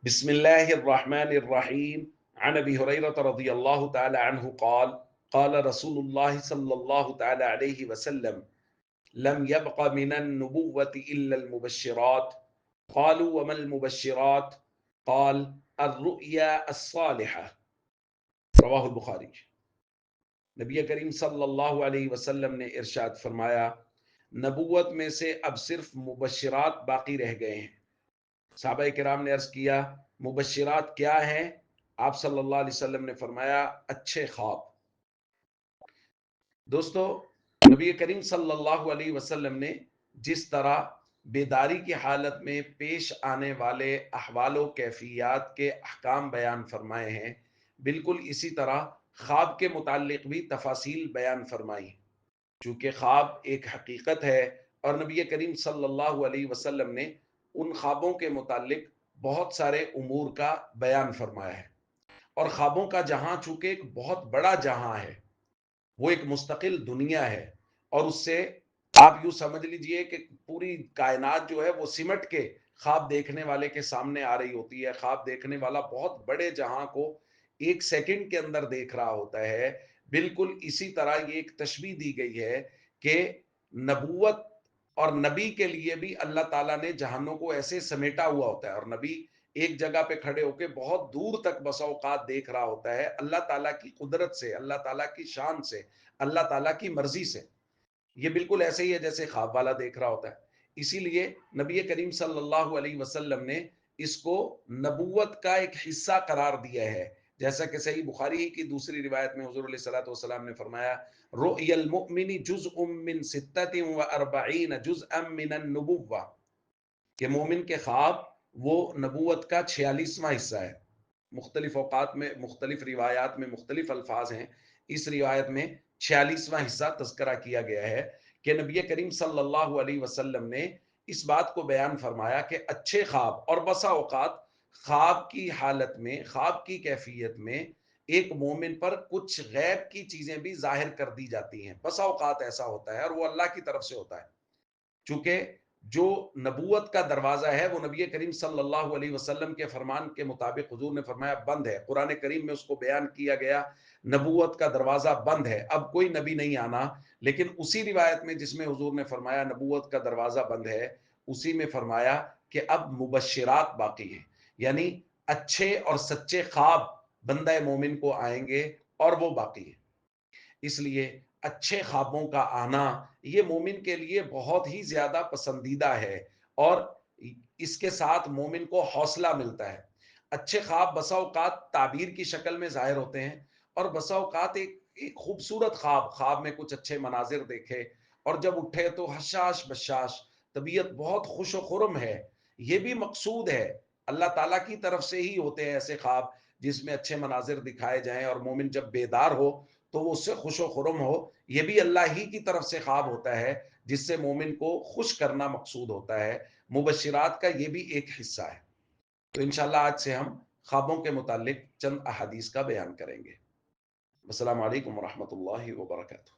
بسم الله الرحمن الرحيم. عن أبي هريرة رضي الله تعالى عنه قال قال رسول الله صلى الله تعالى عليه وسلم لم يبق من النبوة إلا المبشرات. قالوا وما المبشرات؟ قال الرؤيا الصالحة. رواہ البخاری۔ نبی کریم صلی اللہ علیہ وسلم نے ارشاد فرمایا، نبوت میں سے اب صرف مبشرات باقی رہ گئے ہیں۔ صحابہ کرام نے عرض کیا مبشرات کیا ہیں؟ آپ صلی اللہ علیہ وسلم نے فرمایا اچھے خواب۔ دوستو، نبی کریم صلی اللہ علیہ وسلم نے جس طرح بیداری کی حالت میں پیش آنے والے احوال و کیفیات کے احکام بیان فرمائے ہیں، بالکل اسی طرح خواب کے متعلق بھی تفاصیل بیان فرمائی۔ چونکہ خواب ایک حقیقت ہے اور نبی کریم صلی اللہ علیہ وسلم نے ان خوابوں کے متعلق بہت سارے امور کا بیان فرمایا ہے، اور خوابوں کا جہاں چونکہ ایک بہت بڑا جہاں ہے، وہ ایک مستقل دنیا ہے، اور اس سے آپ یوں سمجھ لیجئے کہ پوری کائنات جو ہے وہ سمٹ کے خواب دیکھنے والے کے سامنے آ رہی ہوتی ہے۔ خواب دیکھنے والا بہت بڑے جہاں کو ایک سیکنڈ کے اندر دیکھ رہا ہوتا ہے۔ بالکل اسی طرح یہ ایک تشبیہ دی گئی ہے کہ نبوت اور نبی کے لیے بھی اللہ تعالیٰ نے جہانوں کو ایسے سمیٹا ہوا ہوتا ہے، اور نبی ایک جگہ پہ کھڑے ہو کے بہت دور تک بسا اوقات دیکھ رہا ہوتا ہے، اللہ تعالیٰ کی قدرت سے، اللہ تعالیٰ کی شان سے، اللہ تعالیٰ کی مرضی سے۔ یہ بالکل ایسے ہی ہے جیسے خواب والا دیکھ رہا ہوتا ہے۔ اسی لیے نبی کریم صلی اللہ علیہ وسلم نے اس کو نبوت کا ایک حصہ قرار دیا ہے، جیسا کہ صحیح بخاری کی دوسری روایت میں حضور علیہ الصلوۃ والسلام نے فرمایا رؤی المؤمن جزء من 46 جزءا من النبوہ، کہ مومن کے خواب وہ نبوت کا 46واں حصہ ہے۔ مختلف اوقات میں مختلف روایات میں مختلف الفاظ ہیں، اس روایت میں 46واں حصہ تذکرہ کیا گیا ہے کہ نبی کریم صلی اللہ علیہ وسلم نے اس بات کو بیان فرمایا کہ اچھے خواب، اور بسا اوقات خواب کی حالت میں، خواب کی کیفیت میں ایک مومن پر کچھ غیب کی چیزیں بھی ظاہر کر دی جاتی ہیں۔ بسا اوقات ایسا ہوتا ہے اور وہ اللہ کی طرف سے ہوتا ہے، چونکہ جو نبوت کا دروازہ ہے وہ نبی کریم صلی اللہ علیہ وسلم کے فرمان کے مطابق حضور نے فرمایا بند ہے۔ قرآن کریم میں اس کو بیان کیا گیا نبوت کا دروازہ بند ہے، اب کوئی نبی نہیں آنا۔ لیکن اسی روایت میں جس میں حضور نے فرمایا نبوت کا دروازہ بند ہے، اسی میں فرمایا کہ اب مبشرات باقی ہیں، یعنی اچھے اور سچے خواب بندہ مومن کو آئیں گے، اور وہ باقی ہیں۔ اس لیے اچھے خوابوں کا آنا یہ مومن کے لیے بہت ہی زیادہ پسندیدہ ہے، اور اس کے ساتھ مومن کو حوصلہ ملتا ہے۔ اچھے خواب بسا اوقات تعبیر کی شکل میں ظاہر ہوتے ہیں، اور بسا اوقات ایک خوبصورت خواب میں کچھ اچھے مناظر دیکھے، اور جب اٹھے تو حشاش بشاش، طبیعت بہت خوش و خرم ہے۔ یہ بھی مقصود ہے، اللہ تعالیٰ کی طرف سے ہی ہوتے ہیں ایسے خواب جس میں اچھے مناظر دکھائے جائیں، اور مومن جب بیدار ہو تو وہ اس سے خوش و خرم ہو۔ یہ بھی اللہ ہی کی طرف سے خواب ہوتا ہے جس سے مومن کو خوش کرنا مقصود ہوتا ہے۔ مبشرات کا یہ بھی ایک حصہ ہے۔ تو انشاءاللہ آج سے ہم خوابوں کے متعلق چند احادیث کا بیان کریں گے۔ السلام علیکم ورحمۃ اللہ وبرکاتہ۔